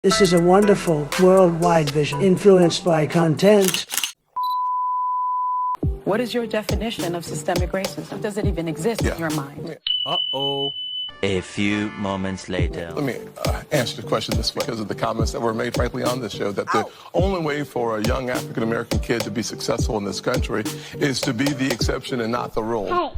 This is a wonderful, worldwide vision influenced by content. What is your definition of systemic racism? Does it even exist in your mind? Uh-oh. A few moments later. Let me answer the question this way, because of the comments that were made, frankly, on this show, that the only way for a young African-American kid to be successful in this country is to be the exception and not the rule.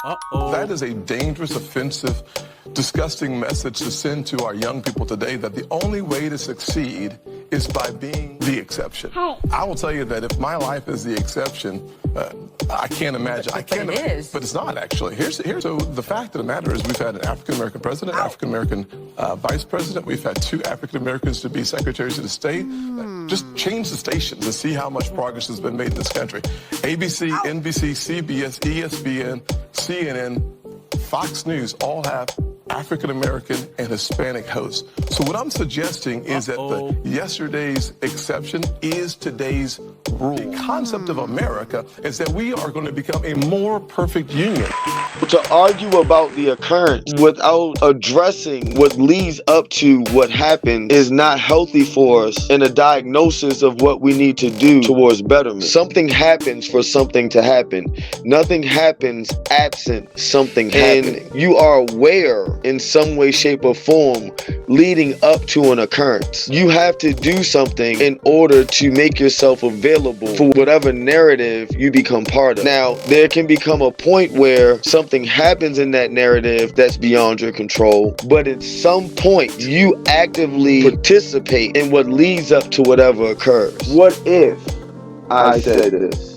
Uh-oh. That is a dangerous, offensive, disgusting message to send to our young people today, that the only way to succeed is by being the exception. I will tell you that if my life is the exception, I can't imagine. It is. But it's not, actually. So the fact of the matter is, we've had an African-American president, African-American vice president. We've had 2 African-Americans to be secretaries of the state. Just change the stations and see how much progress has been made in this country. ABC, NBC, CBS, ESPN, CNN, Fox News all have African-American and Hispanic hosts. So what I'm suggesting is that the yesterday's exception is today's rule. The concept of America is that we are going to become a more perfect union. To argue about the occurrence without addressing what leads up to what happened is not healthy for us in a diagnosis of what we need to do towards betterment. Something happens for something to happen. Nothing happens absent something happening. And you are aware in some way, shape, or form leading up to an occurrence. You have to do something in order to make yourself available for whatever narrative you become part of. Now, there can become a point where something happens in that narrative that's beyond your control, but at some point you actively participate in what leads up to whatever occurs. What if I said this?